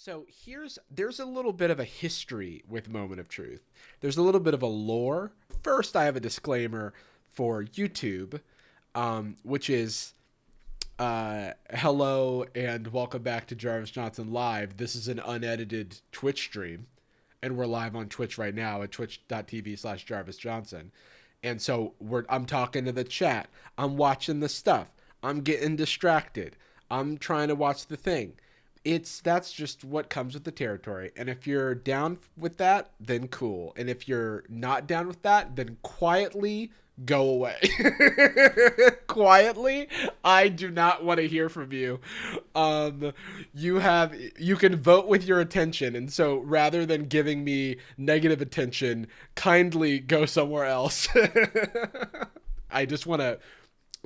So there's a little bit of a history with Moment of Truth. There's a little bit of a lore. First, I have a disclaimer for YouTube, which is hello and welcome back to Jarvis Johnson Live. This is an unedited Twitch stream, and we're live on Twitch right now at twitch.tv/Jarvis Johnson. And so I'm talking to the chat. I'm watching the stuff. I'm getting distracted. I'm trying to watch the thing. That's just what comes with the territory. And if you're down with that, then cool. And if you're not down with that, then quietly go away. Quietly, I do not want to hear from you. You can vote with your attention, and so rather than giving me negative attention, kindly go somewhere else. I just want to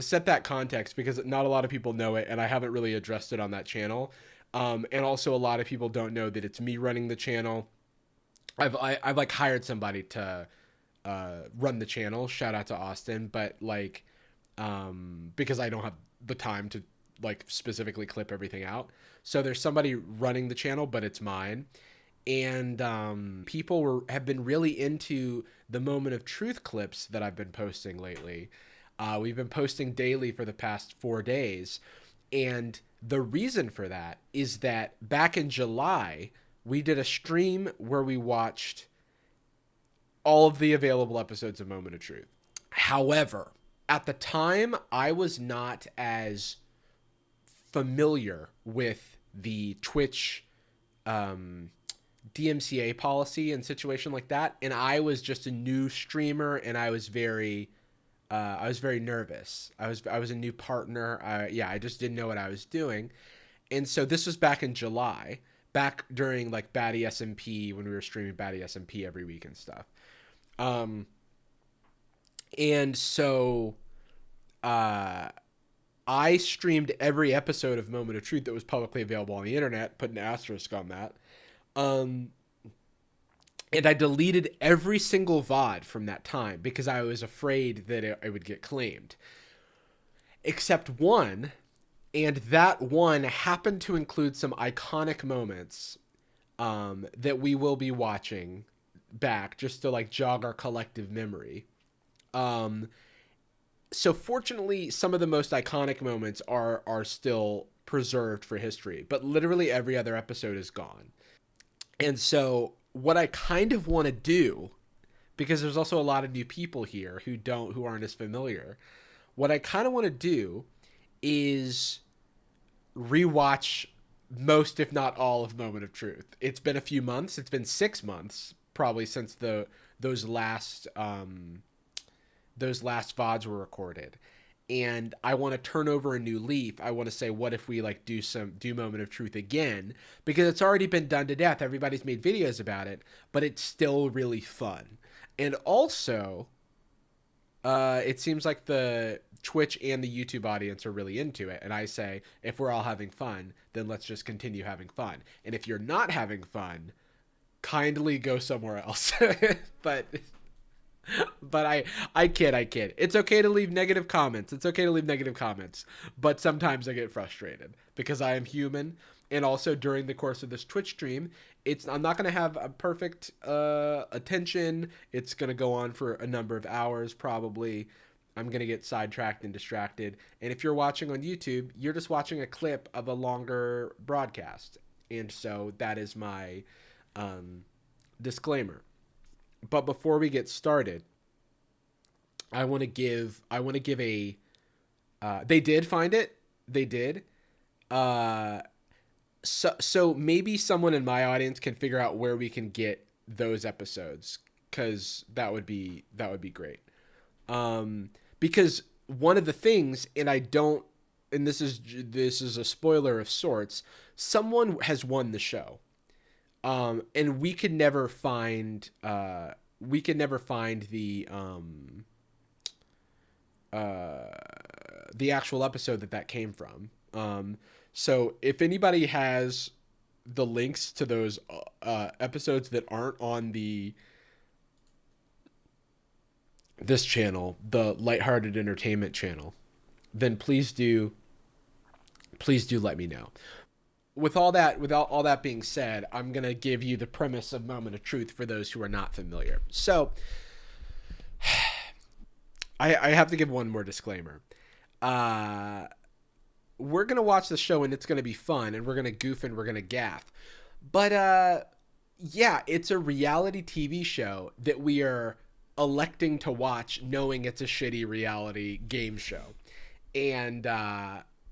set that context because not a lot of people know it, and I haven't really addressed it on that channel. And also a lot of people don't know that it's me running the channel. I've like hired somebody to run the channel. Shout out to Austin, but like because I don't have the time to like specifically clip everything out. So there's somebody running the channel, but it's mine. And have been really into the Moment of Truth clips that I've been posting lately. We've been posting daily for the past 4 days. And the reason for that is that back in July, we did a stream where we watched all of the available episodes of Moment of Truth. However, at the time, I was not as familiar with the Twitch DMCA policy and situation like that. And I was just a new streamer, and I was very nervous. I was a new partner. I just didn't know what I was doing. And so this was back in July, back during like Batty SMP, when we were streaming Batty SMP every week and stuff. And so I streamed every episode of Moment of Truth that was publicly available on the internet, put an asterisk on that. And I deleted every single VOD from that time because I was afraid that it would get claimed. Except one, and that one happened to include some iconic moments that we will be watching back just to like jog our collective memory. So fortunately, some of the most iconic moments are still preserved for history, but literally every other episode is gone. And so what I kind of want to do, because there's also a lot of new people here who aren't as familiar, what I kind of want to do is rewatch most, if not all, of Moment of Truth. It's been a few months. It's been 6 months probably since those last VODs were recorded. And I want to turn over a new leaf. I want to say, what if we like do Moment of Truth again? Because it's already been done to death. Everybody's made videos about it, but it's still really fun. And also, it seems like the Twitch and the YouTube audience are really into it. And I say, if we're all having fun, then let's just continue having fun. And if you're not having fun, kindly go somewhere else. But I kid. It's okay to leave negative comments. But sometimes I get frustrated because I am human. And also during the course of this Twitch stream, I'm not going to have a perfect attention. It's going to go on for a number of hours probably. I'm going to get sidetracked and distracted. And if you're watching on YouTube, you're just watching a clip of a longer broadcast. And so that is my disclaimer. But before we get started, I want to give a they did find it. They did. So maybe someone in my audience can figure out where we can get those episodes, cuz that would be great. Because one of the things, and this is a spoiler of sorts, someone has won the show. And we could never find the actual episode that came from. So if anybody has the links to those episodes that aren't on this channel, the Lighthearted Entertainment channel, then please do let me know. all that being said, I'm gonna give you the premise of Moment of Truth for those who are not familiar. So, I have to give one more disclaimer. We're gonna watch the show and it's gonna be fun and we're gonna goof and we're gonna gaff, but yeah, it's a reality TV show that we are electing to watch, knowing it's a shitty reality game show, and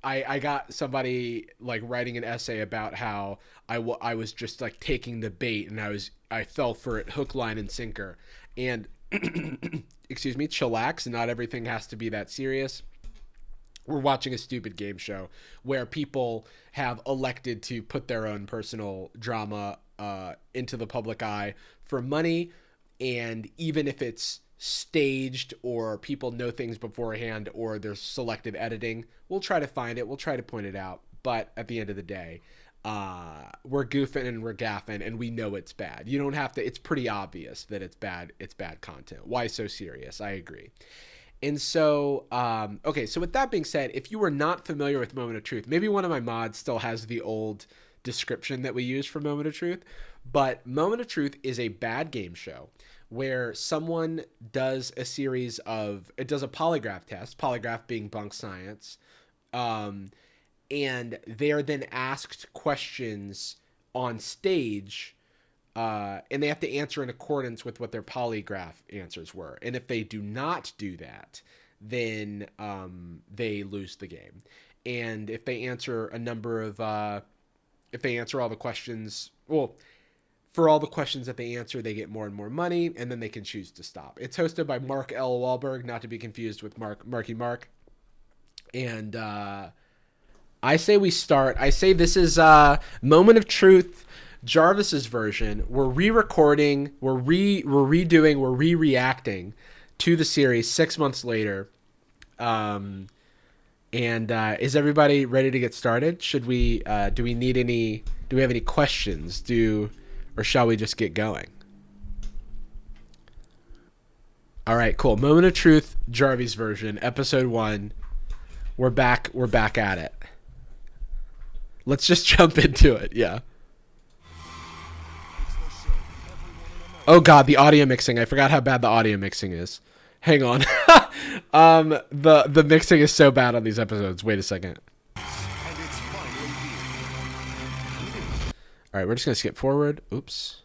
I got somebody like writing an essay about how I was just like taking the bait and I fell for it hook, line, and sinker. And excuse me, chillax. Not everything has to be that serious. We're watching a stupid game show where people have elected to put their own personal drama into the public eye for money. And even if it's staged or people know things beforehand or there's selective editing, we'll try to find it, we'll try to point it out, but at the end of the day, we're goofing and we're gaffing and we know it's bad. You don't have to, it's pretty obvious that it's bad content. Why so serious? I agree. And so okay, so with that being said, if you were not familiar with Moment of Truth, maybe one of my mods still has the old description that we use for Moment of Truth, but Moment of Truth is a bad game show where someone does a series of, it does a polygraph test, polygraph being bunk science, and they are then asked questions on stage, and they have to answer in accordance with what their polygraph answers were. And if they do not do that, then they lose the game. And if they answer a number of, if they answer all the questions, well, for all the questions that they answer, they get more and more money, and then they can choose to stop. It's hosted by Mark L. Wahlberg, not to be confused with Marky Mark. And I say we start. I say this is Moment of Truth, Jarvis's version. We're re-recording, we're redoing, we're re-reacting to the series 6 months later. And is everybody ready to get started? Should we? Do we have any questions? Or shall we just get going? All right, cool. Moment of Truth, Jarvis version, episode 1. We're back at it. Let's just jump into it. Yeah. Oh God, the audio mixing. I forgot how bad the audio mixing is. Hang on. The mixing is so bad on these episodes. Wait a second. All right, we're just going to skip forward. Oops.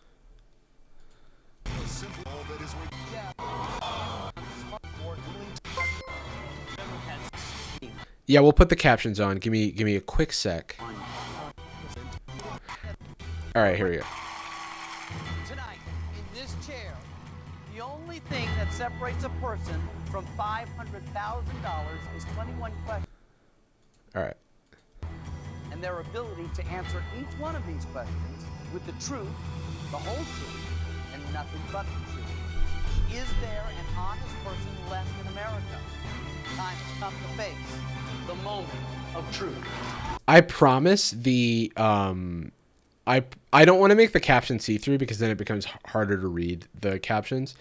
Yeah, we'll put the captions on. Give me a quick sec. All right, here we go. Tonight, in this chair, the only thing that separates a person from $500,000 is 21 questions. All right. And their ability to answer each one of these questions with the truth, the whole truth, and nothing but the truth. Is there an honest person left in America? Time has come to face the moment of truth. I promise the I don't want to make the caption see-through because then it becomes harder to read the captions.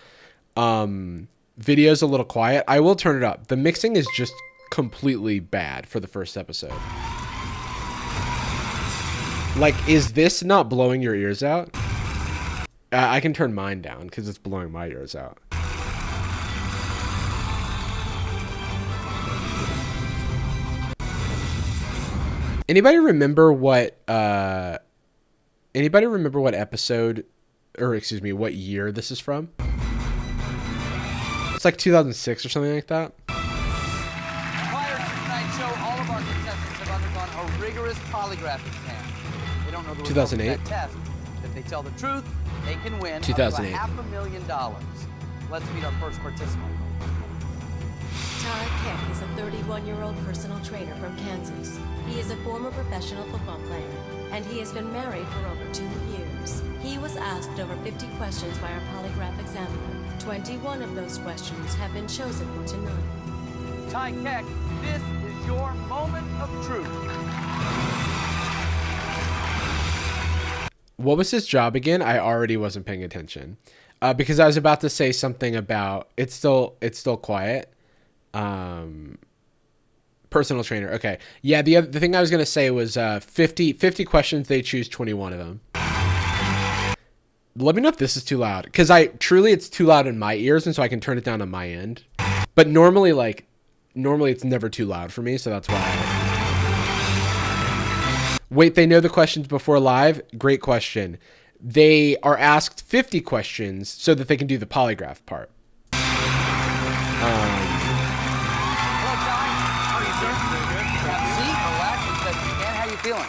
Video's a little quiet. I will turn it up. The mixing is just completely bad for the first episode. Like, is this not blowing your ears out? I can turn mine down because it's blowing my ears out. Anybody remember what episode, or excuse me, what year this is from? It's like 2006 or something like that. Prior to tonight's show, all of our contestants have undergone a rigorous polygraph exam. They don't know the results of that test. If they tell the truth, they can win up to $500,000. Let's meet our first participant. Ty Keck is a 31-year-old personal trainer from Kansas. He is a former professional football player, and he has been married for over 2 years. He was asked over 50 questions by our polygraph examiner. 21 of those questions have been chosen for tonight. Ty Keck, this is your moment of truth. What was his job again? I already wasn't paying attention because I was about to say something about it's still quiet. Personal trainer. Okay. Yeah, the thing I was going to say was 50 questions, they choose 21 of them. Let me know if this is too loud, because it's too loud in my ears, and so I can turn it down on my end. But normally it's never too loud for me, so that's why. Wait, they know the questions before live? Great question. They are asked 50 questions so that they can do the polygraph part. How you feeling?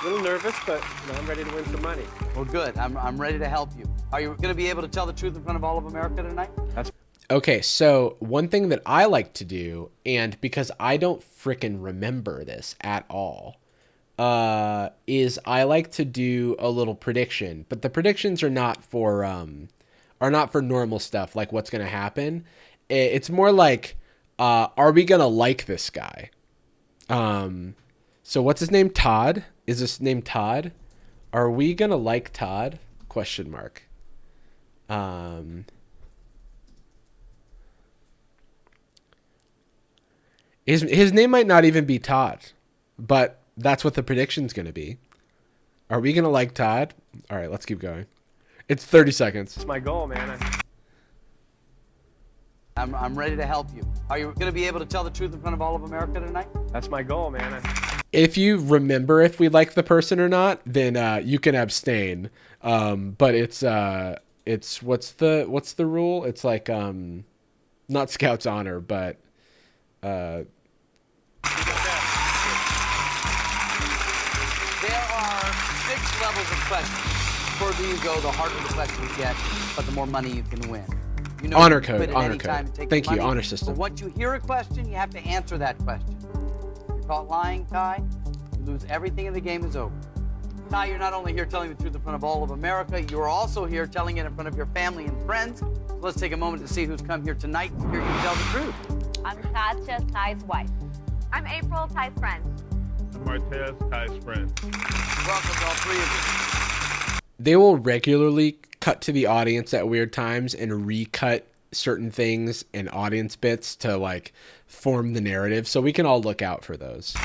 A little nervous, but I'm ready to win some money. Well, good. I'm ready to help you. Are you going to be able to tell the truth in front of all of America tonight? Okay, so one thing that I like to do, and because I don't frickin' remember this at all, is I like to do a little prediction. But the predictions are not for normal stuff like what's gonna happen. It's more like, are we gonna like this guy? So what's his name? Todd? Is his name Todd? Are we gonna like Todd? Question mark. His name might not even be Todd, but that's what the prediction's gonna be. Are we gonna like Todd? All right, let's keep going. It's 30 seconds. It's my goal, man. I'm ready to help you. Are you going to be able to tell the truth in front of all of America tonight? That's my goal, man. If you remember if we like the person or not, then you can abstain. But it's what's the rule? It's like not Scout's honor, but There are 6 levels of questions. The further you go, the harder the questions get, but the more money you can win. You know, honor you can code, quit at honor any time code. and take Thank the you, money, honor system. But once you hear a question, you have to answer that question. If you're caught lying, Ty, you lose everything and the game is over. Ty, you're not only here telling the truth in front of all of America, you're also here telling it in front of your family and friends. So let's take a moment to see who's come here tonight to hear you tell the truth. I'm Katya, Ty's wife. I'm April, Ty's friend. I'm Martez, Ty's friend. Welcome to all 3 of you. They will regularly cut to the audience at weird times and recut certain things and audience bits to like form the narrative, so we can all look out for those.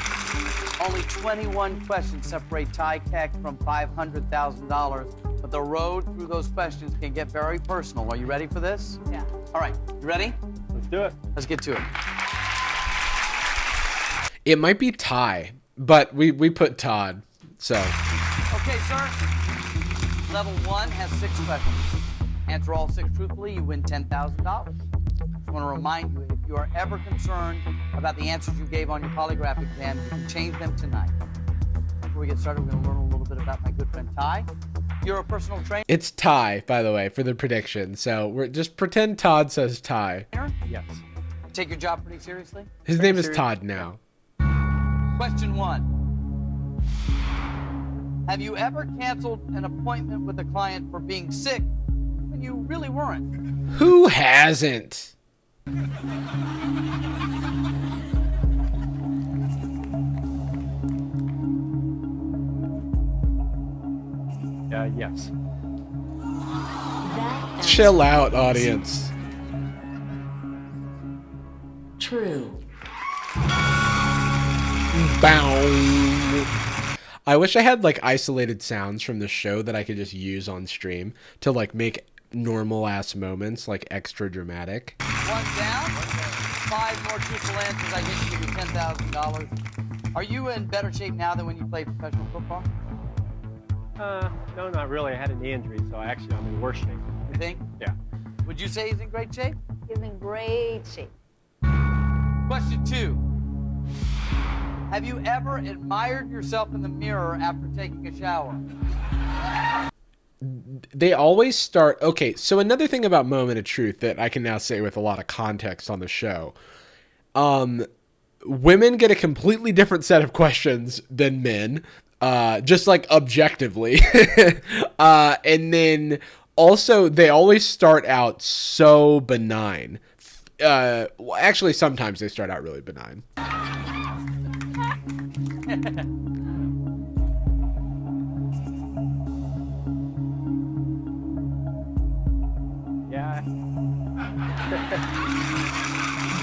Only 21 questions separate Ty Keck from $500,000, but the road through those questions can get very personal. Are you ready for this? Yeah. All right, you ready? Let's do it. Let's get to it. It might be Ty, but we put Todd, so. Okay, sir. Level 1 has 6 questions. Answer all 6 truthfully, you win $10,000. Just want to remind you, if you are ever concerned about the answers you gave on your polygraph exam, you can change them tonight. Before we get started, we're going to learn a little bit about my good friend Ty. You're a personal trainer? It's Ty, by the way, for the prediction. So we're just pretend Todd says Ty. Yes. Take your job pretty seriously? His name is Todd now. Question 1. Have you ever canceled an appointment with a client for being sick when you really weren't? Who hasn't? Yes. That Chill answer out, is audience. True. Bow. I wish I had like isolated sounds from the show that I could just use on stream to like make normal ass moments like extra dramatic. 1 down. 5 more truthful answers. I get you $10,000. Are you in better shape now than when you played professional football? No, not really. I had a knee injury, so I'm in worse shape. You think? Yeah. Would you say he's in great shape? He's in great shape. Question 2. Have you ever admired yourself in the mirror after taking a shower? They always start. Okay, so another thing about Moment of Truth that I can now say with a lot of context on the show. Women get a completely different set of questions than men, just like objectively. And then also they always start out so benign. Well, actually, sometimes they start out really benign. Yeah.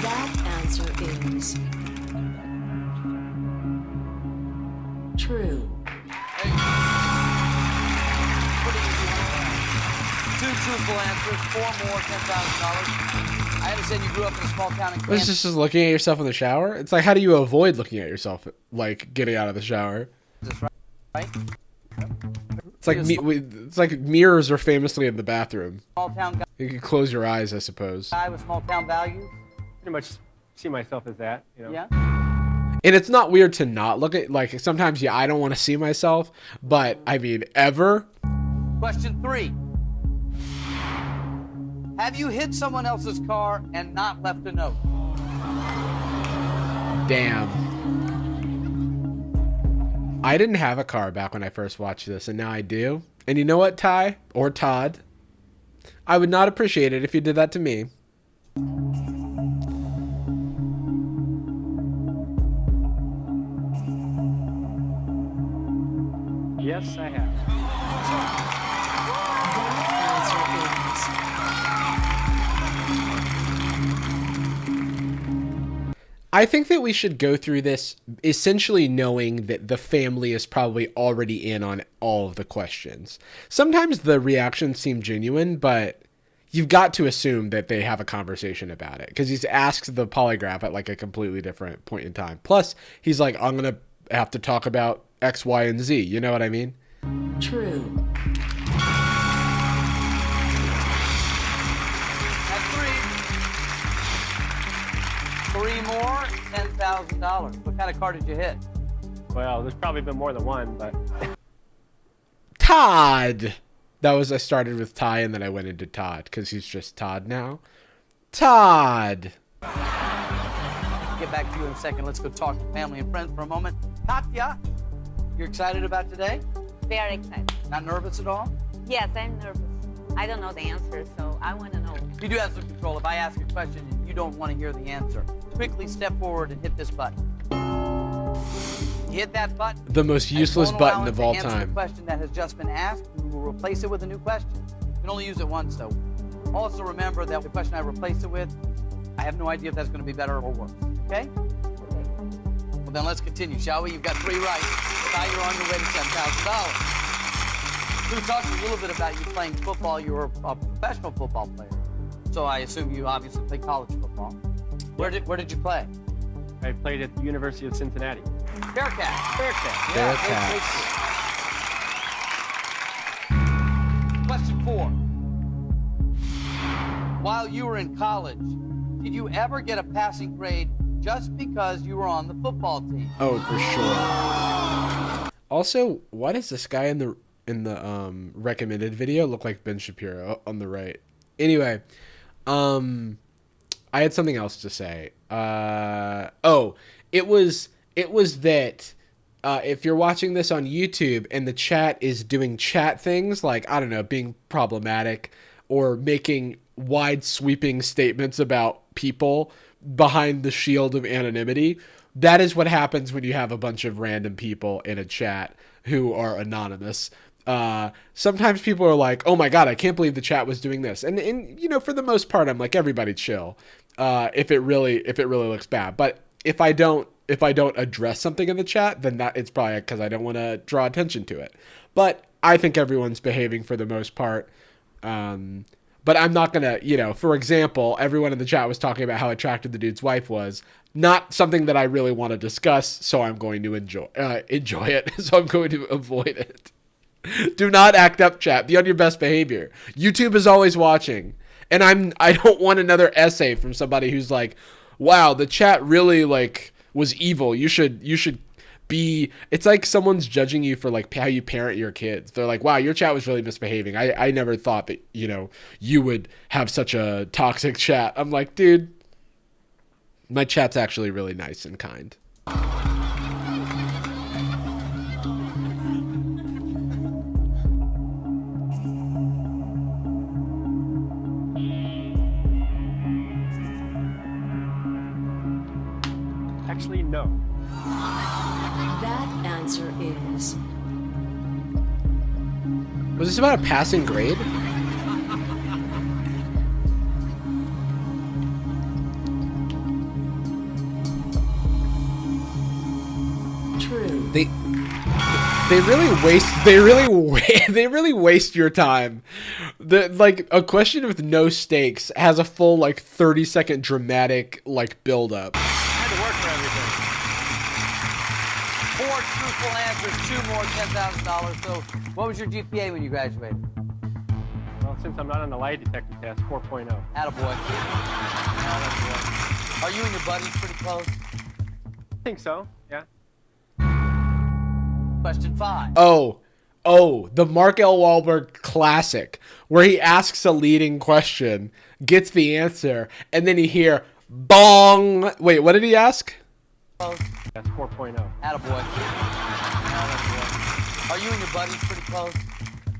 That answer is 2 truthful answers, 4 more, $10,000. I understand you grew up in a small town in It's Kansas. just looking at yourself in the shower. It's like, how do you avoid looking at yourself, like getting out of the shower? Right? It's like mirrors are famously in the bathroom. Small town You can close your eyes, I suppose. guy with small town values. Pretty much see myself as that, you know. Yeah. And it's not weird to not look at, like, sometimes, yeah, I don't want to see myself, but I mean, ever? Question 3. Have you hit someone else's car and not left a note? Damn. I didn't have a car back when I first watched this, and now I do. And you know what, Ty? Or Todd? I would not appreciate it if you did that to me. Yes, I have. I think that we should go through this essentially knowing that the family is probably already in on all of the questions. Sometimes the reactions seem genuine, but you've got to assume that they have a conversation about it because he's asked the polygraph at like a completely different point in time. Plus, he's like, I'm going to have to talk about X, Y, and Z. You know what I mean? True. And 3 more, $10,000. What kind of car did you hit? Well, there's probably been more than one, but Todd. I started with Ty and then I went into Todd because he's just Todd now. Todd. Get back to you in a second. Let's go talk to family and friends for a moment. Katya, you're excited about today? Very excited. Not nervous at all? Yes, I'm nervous. I don't know the answer, so I want to know. You do have some control. If I ask a question and you don't want to hear the answer, quickly step forward and hit this button. You hit that button. The most useless and won't button allow of it to all answer the time. question that has just been asked. We will replace it with a new question. You can only use it once, though. Also remember that the question I replace it with, I have no idea if that's going to be better or worse. Okay? Well, then let's continue, shall we? You've got 3 right. Now you're on your way to $10,000. We talked a little bit about you playing football. You were a professional football player. So I assume you obviously played college football. Where did you play? I played at the University of Cincinnati. Bearcats. Yeah, Bearcats. great. Question 4. While you were in college, did you ever get a passing grade just because you were on the football team? Oh, for sure. Also, why does this guy in the recommended video look like Ben Shapiro on the right? Anyway, I had something else to say. It was that if you're watching this on YouTube and the chat is doing chat things like, I don't know, being problematic or making wide sweeping statements about people behind the shield of anonymity, that is what happens when you have a bunch of random people in a chat who are anonymous. Sometimes people are like, oh my God, I can't believe the chat was doing this. And you know, for the most part, I'm like, everybody chill. If it really looks bad. But if I don't address something in the chat, then it's probably because I don't want to draw attention to it. But I think everyone's behaving for the most part. But I'm not going to, you know, for example, everyone in the chat was talking about how attractive the dude's wife was. Not something that I really want to discuss, so I'm going to enjoy it. So I'm going to avoid it. Do not act up, chat. Be on your best behavior. YouTube is always watching. And I don't want another essay from somebody who's like, wow, the chat really like was evil. You should be, it's like someone's judging you for like how you parent your kids. They're like, wow, your chat was really misbehaving. I never thought that, you know, you would have such a toxic chat. I'm like, dude, my chat's actually really nice and kind. actually no. That answer is Was this about a passing grade? true. They They really waste your time. Like a question with no stakes has a full like 30-second dramatic like build up. I had to work for everything. 4 truthful answers, 2 more, $10,000. So, what was your GPA when you graduated? Well, since I'm not on the lie detector test, 4.0. Attaboy. Attaboy. Are you and your buddies pretty close? I think so, yeah. Question 5. Oh, the Mark L. Wahlberg classic, where he asks a leading question, gets the answer, and then you hear bong. Wait, what did he ask? Close. That's 4.0. Attaboy. Attaboy. Are you and your buddies pretty close?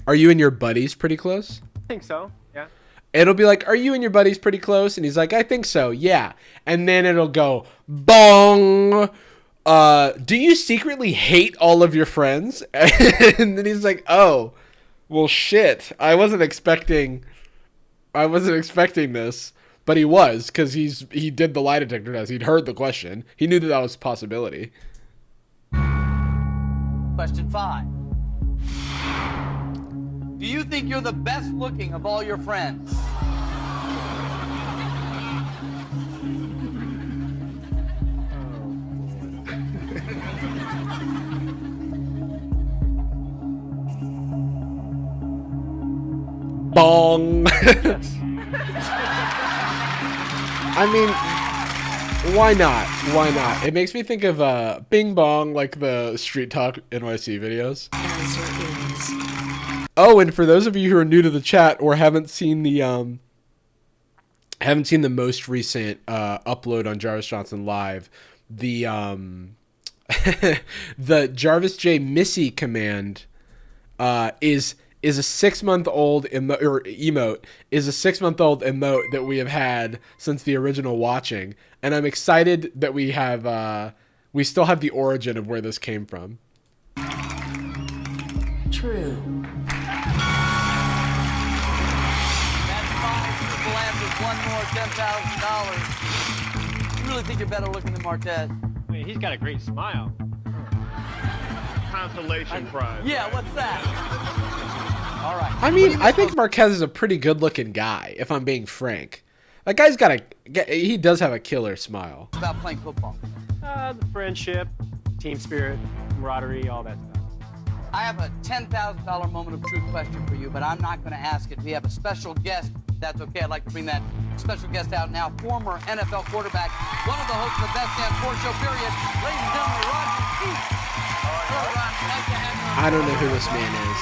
Are you and your buddies pretty close? I think so, yeah. It'll be like, are you and your buddies pretty close? And he's like, I think so, yeah. And then it'll go bong. Do you secretly hate all of your friends? And then he's like, oh, well, shit. I wasn't expecting this, but he was, because he did the lie detector test. He'd heard the question. He knew that was a possibility. Question 5. Do you think you're the best looking of all your friends? Bong. I mean, why not? Why not? It makes me think of Bing Bong, like the Street Talk NYC videos. Oh, and for those of you who are new to the chat or haven't seen the most recent upload on Jarvis Johnson Live, the the Jarvis J Missy command is a 6-month-old emote is a 6-month-old emote that we have had since the original watching, and I'm excited that we still have the origin of where this came from. True. That's 5 truthful answers, 1 more, $10,000. You really think you're better looking than Marquez? I mean, he's got a great smile. Consolation prize. Yeah, what's that? All right. I mean, I think Marquez is a pretty good-looking guy, if I'm being frank. That guy's he does have a killer smile. About playing football. The friendship, team spirit, camaraderie, all that stuff. I have a $10,000 moment of truth question for you, but I'm not going to ask it. We have a special guest. If that's okay. I'd like to bring that special guest out now. Former NFL quarterback, one of the hosts of the Best Damn Sports Show, period. Ladies and gentlemen, Rodney Keith. Hello, Ron. I'd like to have you on. I don't know who this man is.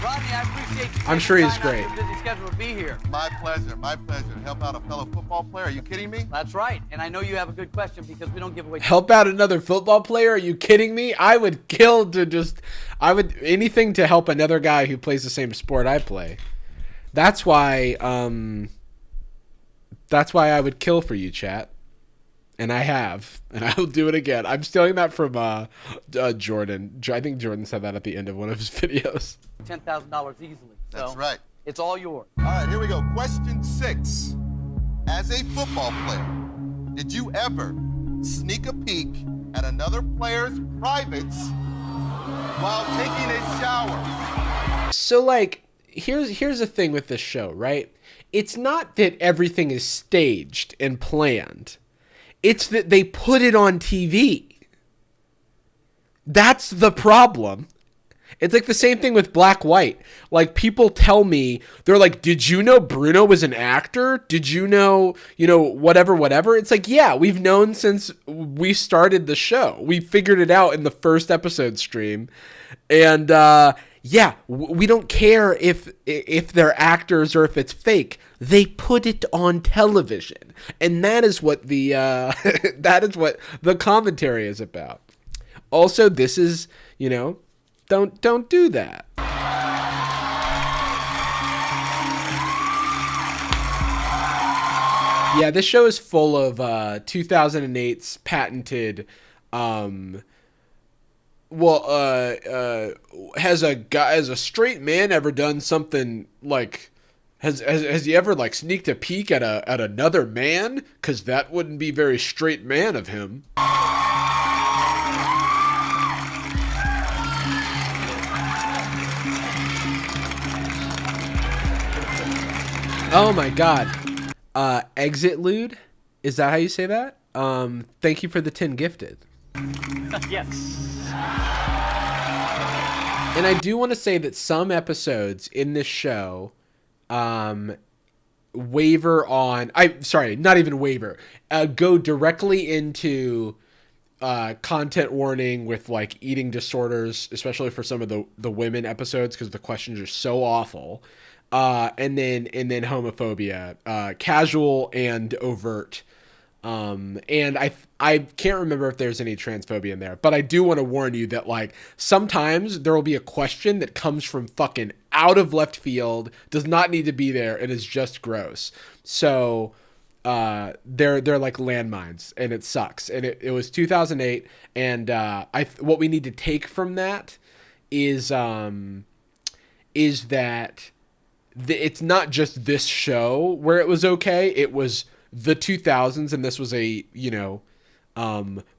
Rodney, I appreciate you. I'm sure he's taking time great. out of your busy schedule to be here. My pleasure, my pleasure. To help out a fellow football player. Are you kidding me? That's right. And I know you have a good question because we don't give away. Help out another football player? Are you kidding me? I would kill to anything to help another guy who plays the same sport I play. That's why I would kill for you, chat. And I have, and I will do it again. I'm stealing that from Jordan. I think Jordan said that at the end of one of his videos. $10,000 easily. That's So right. it's all yours. All right, here we go. Question 6. As a football player, did you ever sneak a peek at another player's privates while taking a shower? So, like, here's the thing with this show, right? It's not that everything is staged and planned. It's that they put it on TV. That's the problem. It's like the same thing with Black White. Like, people tell me, they're like, did you know Bruno was an actor? Did you know, whatever? It's like, yeah, we've known since we started the show. We figured it out in the first episode stream. And, yeah, we don't care if they're actors or if it's fake. They put it on television. And that is what the commentary is about. Also, this is, don't do that. Yeah, this show is full of 2008's patented has a straight man ever done something like Has he ever like sneaked a peek at another man? Cause that wouldn't be very straight man of him. Oh my god. Exit lewd? Is that how you say that? Thank you for the 10 gifted. Yes. And I do want to say that some episodes in this show waver on, not even waver, go directly into content warning with like eating disorders, especially for some of the women episodes because the questions are so awful. And then homophobia, casual and overt. And I can't remember if there's any transphobia in there, but I do want to warn you that like sometimes there will be a question that comes from fucking out of left field, does not need to be there, and is just gross. So they're like landmines, and it sucks. And it was 2008, and what we need to take from that is that it's not just this show where it was okay. It was the 2000s, and this was a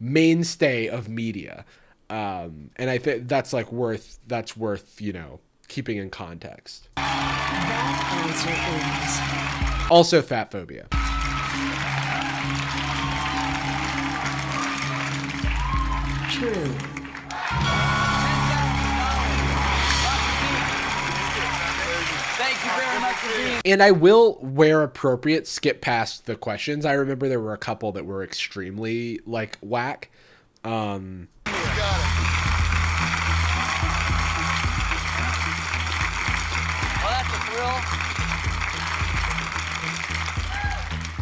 mainstay of media, and I think that's worth keeping in context. That answer is Also, fat phobia. true. Thank you very much for being And I will, where appropriate, skip past the questions. I remember there were a couple that were extremely like whack. Well, that's a thrill.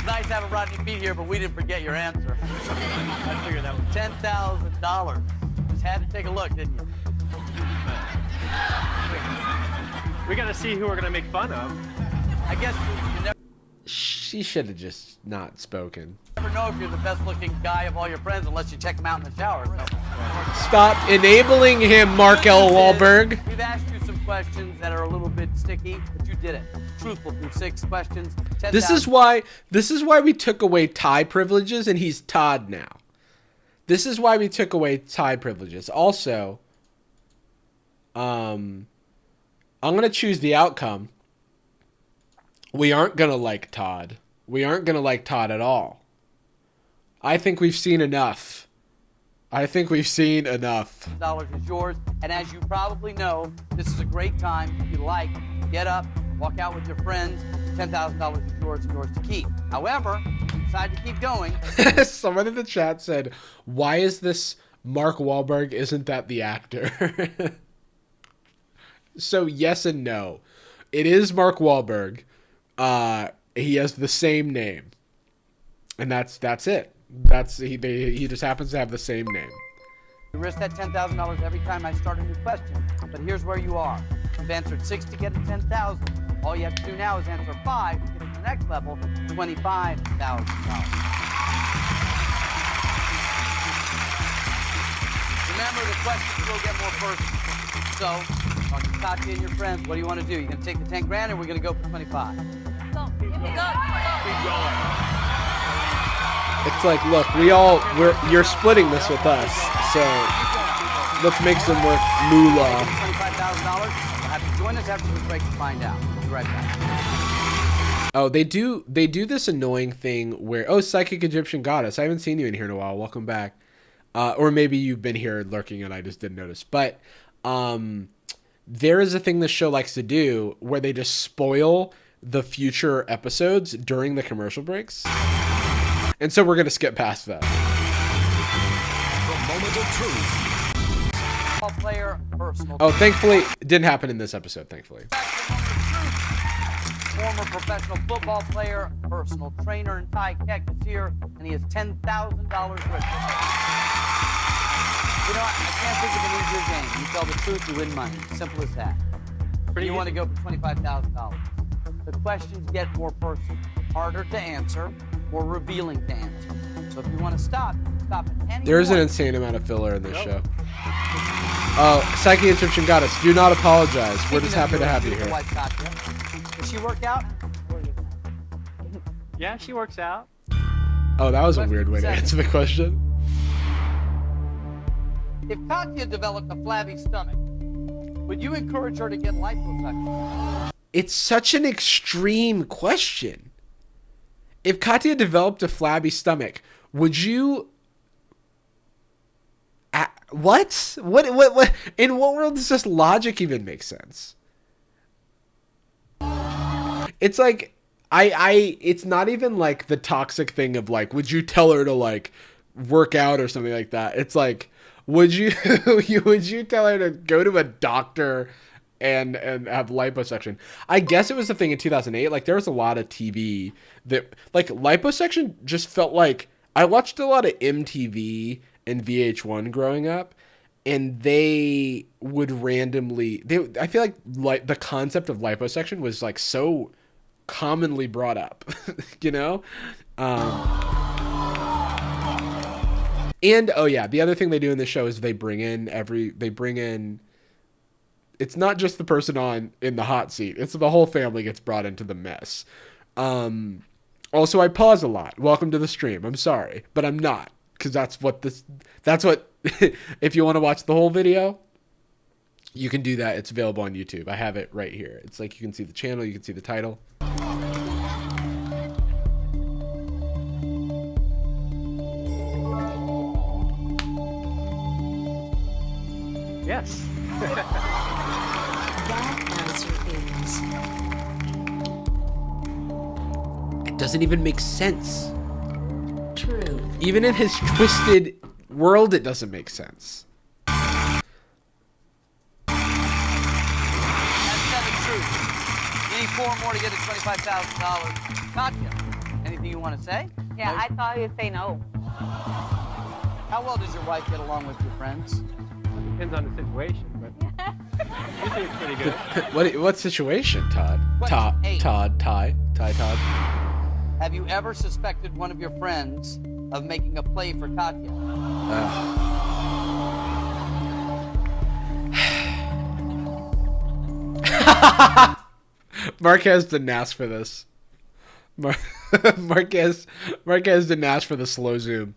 Nice having Rodney Pete here, but we didn't forget your answer. I figured that was $10,000. Just had to take a look, didn't you? We got to see who we're going to make fun of. I guess you never She should have just not spoken. know if you're the best-looking guy of all your friends unless you check them out in the shower. So. Stop enabling him, Mark L. Wahlberg. We've asked you some questions that are a little bit sticky, but you did it. Truthful through 6 questions. 10,000. This is why we took away tie privileges, and he's Todd now. This is why we took away tie privileges. Also, I'm gonna choose the outcome. We aren't gonna like Todd. We aren't gonna like Todd at all. I think we've seen enough. $10,000 is yours, and as you probably know, this is a great time. If you like, get up, walk out with your friends. $10,000 is yours and yours to keep. However, if you decide to keep going. Someone in the chat said, "Why is this Mark Wahlberg? Isn't that the actor?" So yes and no. It is Mark Wahlberg. He has the same name, and that's it. He just happens to have the same name. You risk that $10,000 every time I start a new question, but here's where you are. You've answered 6 to get to 10,000. All you have to do now is answer 5 to get to the next level, $25,000. Remember, the questions will get more personal. So, talk to Katya and your friends. What do you want to do? You gonna take the 10 grand, or we're gonna go for 25? It's like, look, you're splitting this with us, so let's make some work moolah. $25,000. You'll have to join us after this break to find out. We'll be right back. Oh, they do this annoying thing where, Psychic Egyptian Goddess, I haven't seen you in here in a while. Welcome back. Or maybe you've been here lurking and I just didn't notice. But there is a thing this show likes to do where they just spoil the future episodes during the commercial breaks. And so we're going to skip past that. The moment of truth. Player, personal. Oh, thankfully, it didn't happen in this episode, thankfully. Former professional football player, personal trainer, and Ty Keck is here, and he has $10,000 richer. You know what? I can't think of an easier game. You tell the truth, you win money. Simple as that. You want to go for $25,000. The questions get more personal, harder to answer, more revealing to answer. So if you want to stop at any There's an point. insane amount of filler in this show. Oh, Psychic Egyptian Goddess, do not apologize. We're just happy to have you here. The Does she work out? Yeah, she works out. Oh, that was a weird way to answer the question. If Katya developed a flabby stomach, would you encourage her to get liposuction? It's such an extreme question. If Katya developed a flabby stomach, would you... What? What? In what world does this logic even make sense? It's like... it's not even like the toxic thing of like, would you tell her to like work out or something like that? It's like, would you tell her to go to a doctor and have liposuction? I guess it was a thing in 2008. Like there was a lot of TV that like liposuction just felt like, I watched a lot of MTV and VH1 growing up, and they would randomly, I feel like the concept of liposuction was like so commonly brought up, you know? And oh yeah, the other thing they do in this show is they bring in, it's not just the person in the hot seat, it's the whole family gets brought into the mess. Also, I pause a lot. Welcome to the stream. I'm sorry, but I'm not, because that's what if you want to watch the whole video, you can do that. It's available on YouTube. I have it right here. It's like you can see the channel, you can see the title. Yes. That answer is It doesn't even make sense. true. Even in his twisted world, it doesn't make sense. That's 7 true. You need 4 more to get to $25,000. Katya, anything you want to say? Yeah, I thought you'd say no. How well does your wife get along with your friends? Depends on the situation, but usually it's pretty good. What situation, Todd? Question 8. Todd. Have you ever suspected one of your friends of making a play for Katya? Marquez didn't ask for this. Marquez didn't ask for the slow zoom.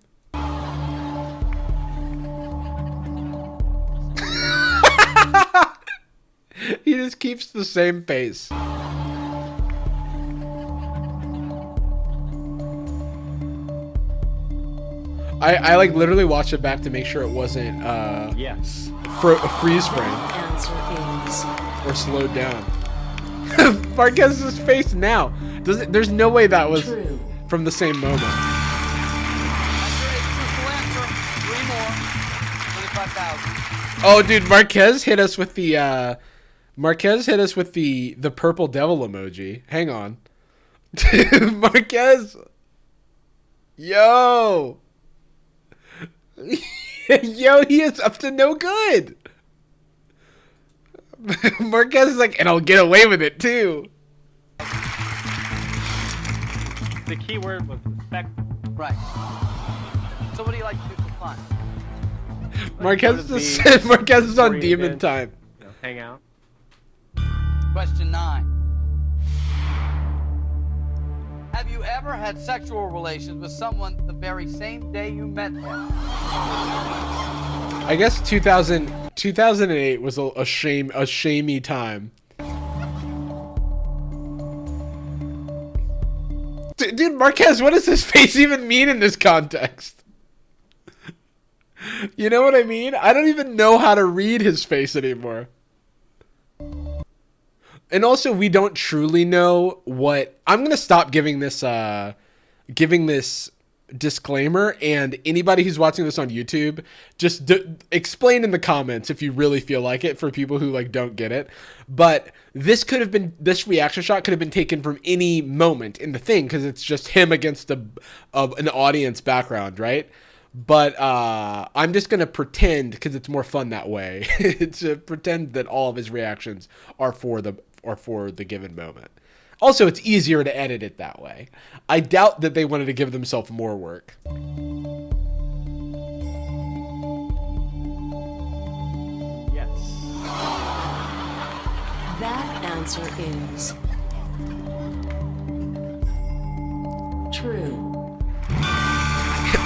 He just keeps the same face. I like literally watched it back to make sure it wasn't Yes. a freeze frame Answer is or slowed down. Marquez's face now. There's no way that was true. from the same moment. That's your truthful answer. 3 more. 25,000. Oh, dude, Marquez hit us with the the purple devil emoji. Hang on. Marquez. Yo. Yo, he is up to no good. Marquez is like, and I'll get away with it too. The key word was respect. Right. So what do you like to do for fun? Marquez Go to is the beach, Marquez is on sporting demon events, time. you know, hang out. Question 9. Have you ever had sexual relations with someone the very same day you met them? I guess 2008 was a shamey time. Dude, Marquez, what does his face even mean in this context? You know what I mean? I don't even know how to read his face anymore. And also, we don't truly know what... I'm going to stop giving this disclaimer, and anybody who's watching this on YouTube, just explain in the comments if you really feel like it, for people who like don't get it. But this reaction shot could have been taken from any moment in the thing, because it's just him against an audience background, right? But I'm just gonna pretend, because it's more fun that way, to pretend that all of his reactions are for the given moment. Also, it's easier to edit it that way. I doubt that they wanted to give themselves more work. Yes. That answer is True.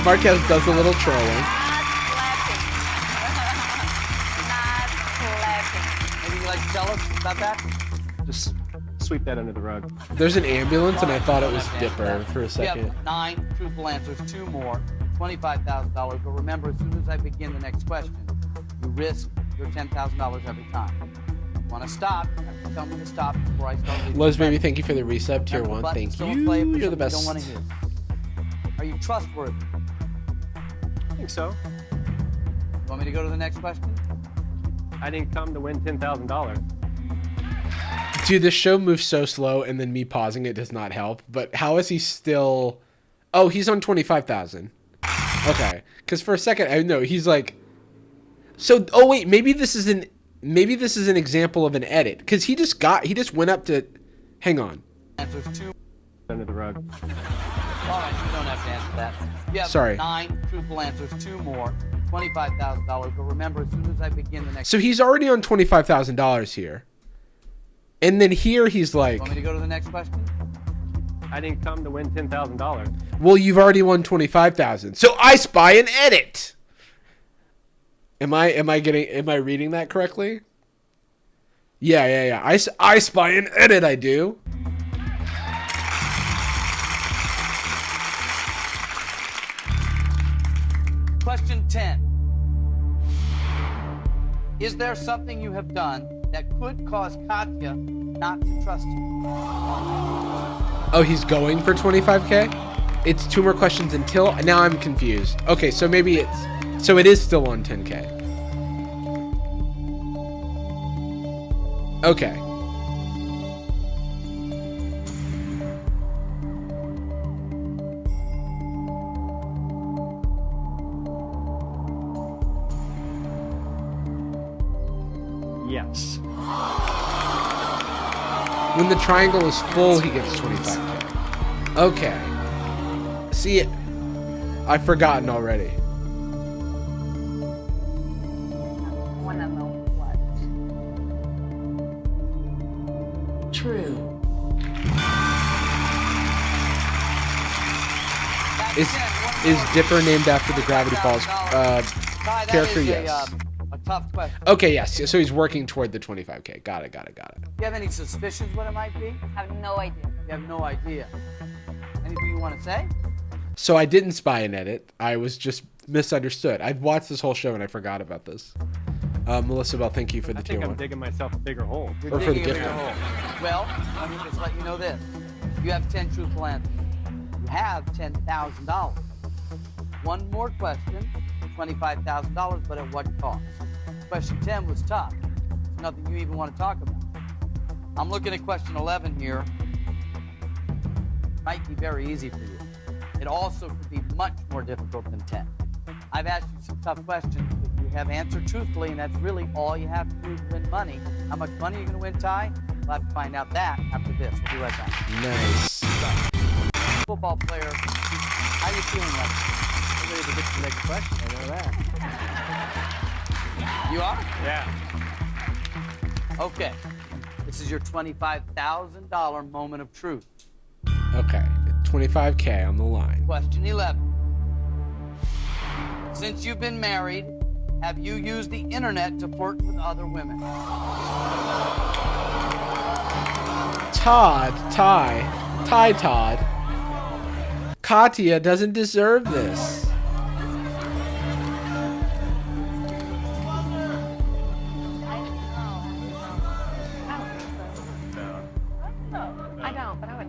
Marquez does a little trolling. Not clapping. Anything you'd like to tell us about that? Just sweep that under the rug. There's an ambulance, and I thought it was Dipper for a You second. have 9 truthful answers, 2 more, $25,000. But remember, as soon as I begin the next question, you risk your $10,000 every time. If you want to stop, you have to tell me to stop before I start leaving. Lowe's Baby, thank you for the resub. Tier Remember, 1, the button's thank still in play if you. there's You're the something best. you don't want to hear. Are you trustworthy? I think so. You want me to go to the next question? I didn't come to win $10,000. Dude, this show moves so slow, and then me pausing it does not help. But how is he still... Oh, he's on 25,000. Okay. Because for a second, I know, he's like... So, oh wait, maybe this is an example of an edit. Because he just went up to... Hang on. Answers 2. Under the rug. All right, you don't have to answer that. You have Sorry. 9 truthful answers, 2 more, $25,000. But remember, as soon as I begin the next... So he's already on $25,000 here. And then here he's like... You want me to go to the next question? I didn't come to win $10,000. Well, you've already won 25,000. So I spy an edit. Am I reading that correctly? Yeah. I spy an edit, I do. Question 10. Is there something you have done that could cause Katya not to trust you? Oh, he's going for 25K? It's 2 more questions until... Now I'm confused. Okay, so maybe it's... So it is still on 10K. Okay. Yes. When the triangle is full, he gets 25K. Okay. See, I've forgotten already. One of them what? True. Is Dipper named after the Gravity Falls character? Yes. A tough question. Okay, yes. So he's working toward the 25K. Got it. Do you have any suspicions what it might be? I have no idea. You have no idea. Anything you want to say? So I didn't spy an edit. I was just misunderstood. I've watched this whole show and I forgot about this. Melissa Bell, thank you for the I tier think I'm 1. digging myself a bigger hole. You're Or for the digging a gift bigger card. hole. Well, let me just let you know this. You have 10 truthful answers. You have $10,000. One more question, $25,000, but at what cost? Question 10 was tough. It's nothing you even want to talk about. I'm looking at question 11 here. Might be very easy for you. It also could be much more difficult than 10. I've asked you some tough questions, but you have answered truthfully, and that's really all you have to do to win money. How much money are you going to win, Ty? We'll have to find out that after this. We'll be right back. Nice. Football player, how you feeling like I'm ready to get to the next question. I know that. you are? Yeah. Okay. This is your $25,000 moment of truth. Okay. 25K on the line. Question 11. Since you've been married, have you used the internet to flirt with other women? Todd. Katya doesn't deserve this. I don't, but I would.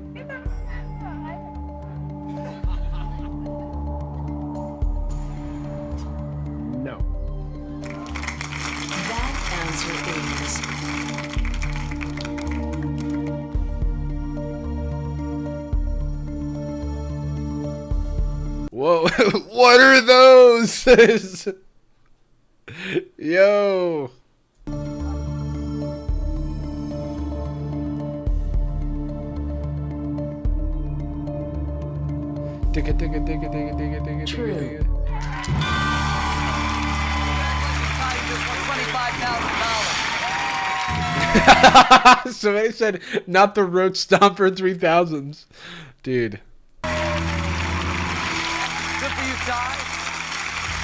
No. That answer is Whoa. What are those? Yo. True. $25,000. Somebody said, not the roach stomper 3000s. Dude. tie,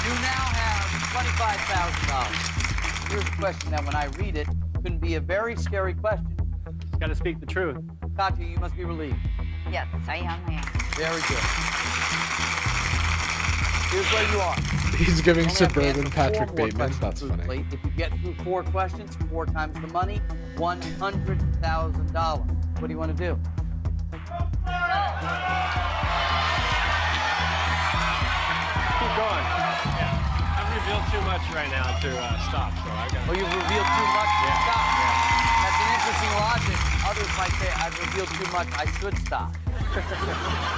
you now have $25,000. Here's a question that when I read it, can be a very scary question. Got to speak the truth. Katya, you must be relieved. Yes, I am. Very good. Here's where you are. He's giving You only have to suburban answer Patrick 4 more Bateman. questions That's funny. truthfully. If you get through 4 questions, 4 times the money, $100,000. What do you want to do? Keep going. Yeah. I've revealed too much right now to stop, so I got. Well, you've revealed too much to Yeah. stop. That's an interesting logic. Others might say, I've revealed too much, I should stop.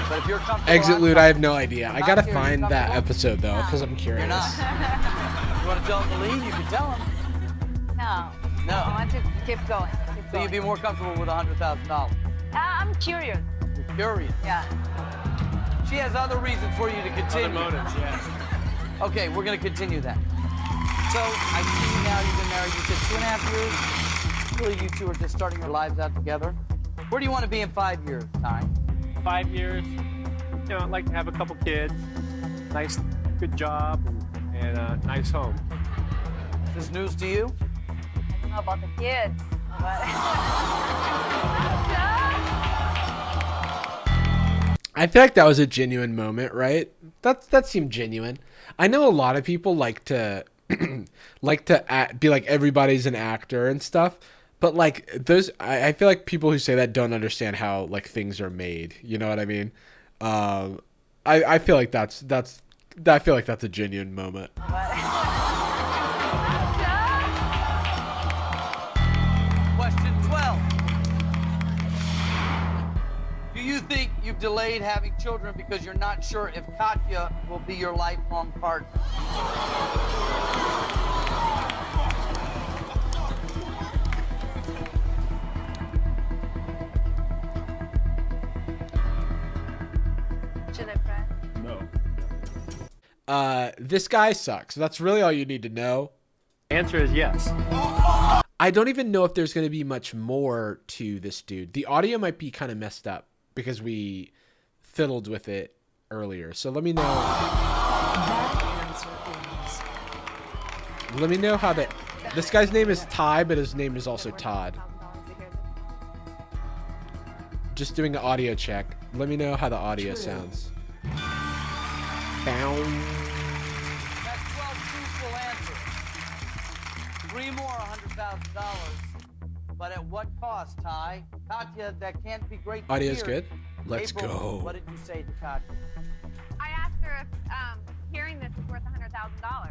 But if you're comfortable... Exit I'm loot, I have comfortable. no idea. I gotta Not here, find you're that comfortable? episode though, because I'm You're curious. not. You want to tell him to leave? You can tell him. No. No. I want to keep going. So you'd be more comfortable with $100,000. I'm curious. You're curious. Yeah. She has other reasons for you to Other continue. motives, yeah. Okay, we're going to continue that. So I see you now. You've been married, you said 2.5 years. Really, you two are just starting your lives out together. Where do you want to be in 5 years, Ty? 5 years. You know, I'd like to have a couple kids, nice, good job, and a nice home. Is this news to you? I don't know about the kids, but I feel like that was a genuine moment, right? That seemed genuine. I know a lot of people like to be like everybody's an actor and stuff, but like those, I feel like people who say that don't understand how like things are made. You know what I mean? I feel like that's a genuine moment. Question 12. Do you think you've delayed having children because you're not sure if Katya will be your lifelong partner? should I press? No. This guy sucks. That's really all you need to know. Answer is yes. I don't even know if there's going to be much more to this dude. The audio might be kind of messed up because we fiddled with it earlier. So let me know. That answer is Let me know how that. This guy's name is Ty, but his name is also Todd. Just doing an audio check. Let me know how the audio sounds. Bow. That's 12 truthful answers. 3 more $100,000. But at what cost, Ty? Katya, that can't be great to Audio's hear. good. Let's April, go. What did you say to Katya? I asked her if hearing this is worth $100,000.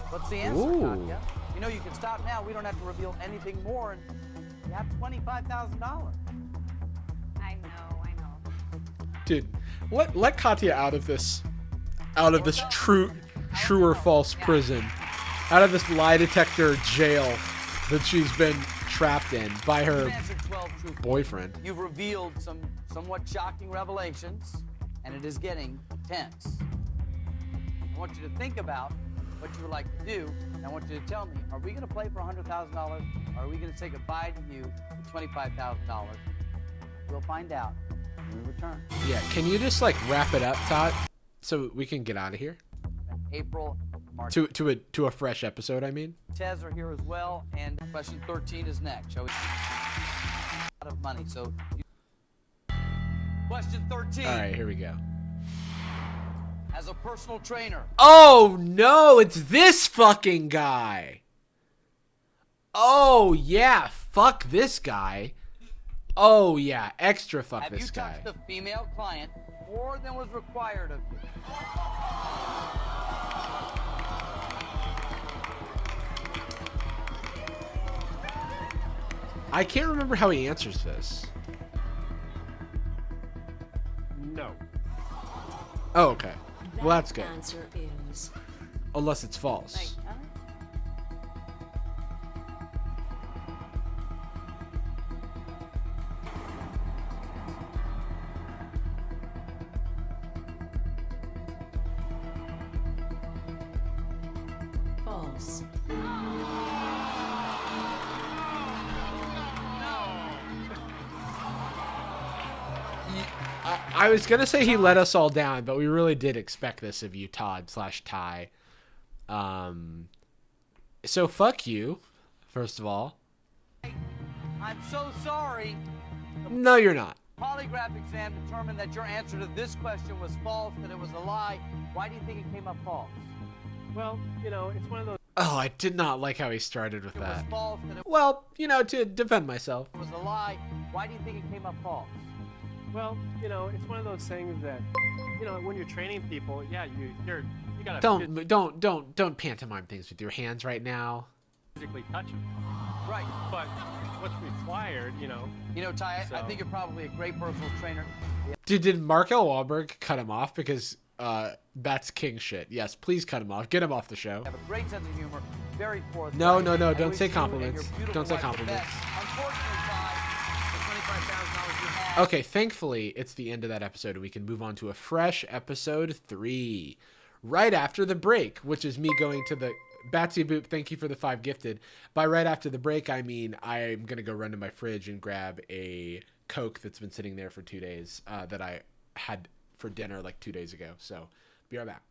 What's the answer, Ooh. Katya? You know, you can stop now. We don't have to reveal anything more, and you have $25,000. I know. Dude, let Katya out of this true or false prison. Out of this lie detector jail that she's been trapped in by her You've answered 12 truthfully. boyfriend. You've revealed some somewhat shocking revelations, and it is getting tense. I want you to think about what you would like to do, and I want you to tell me, are we going to play for $100,000, or are we going to say goodbye to you for $25,000? We'll find out when we return. Yeah, can you just like wrap it up, Todd, so we can get out of here? April, March. To a fresh episode, I mean. Tez are here as well, and question 13 is next. Shall we? A lot of money, so. Question 13. All right, here we go. As a personal trainer, Oh no, it's this fucking guy. Oh yeah, fuck this guy. Oh yeah, extra fuck have this you guy. touched a female client more than was required of you? I can't remember how he answers this. No. Oh, okay. Well, that's good. answer is Unless it's false. false. I was gonna say he let us all down, but we really did expect this of you, Todd/Ty. So fuck you, first of all. I'm so sorry. No, you're not. Polygraph exam determined that your answer to this question was false, that it was a lie. Why do you think it came up false? Well, you know, it's one of those. Oh, I did not like how he started with It was that. false, that it Well, you know, to defend myself. was a lie. Why do you think it came up false? Well, you know, it's one of those things that, you know, when you're training people, yeah, you gotta Don't pantomime things with your hands right now. physically touch them. Right. But what's required, you know. You know, Ty, I So- think you're probably a great personal trainer. Did Markel Wahlberg cut him off? Because that's king shit. Yes, please cut him off. Get him off the show. You have a great sense of humor, very forthright. No, I don't wish say you and compliments. your beautiful Don't say wife the compliments. best. Unfortunately, Ty, the $25,000 you have. Okay, thankfully, it's the end of that episode, and we can move on to a fresh episode 3. Right after the break, which is me going to the... Batsy Boop, thank you for the 5 gifted. By right after the break, I mean I'm going to go run to my fridge and grab a Coke that's been sitting there for 2 days that I had for dinner like 2 days ago. So, be right back.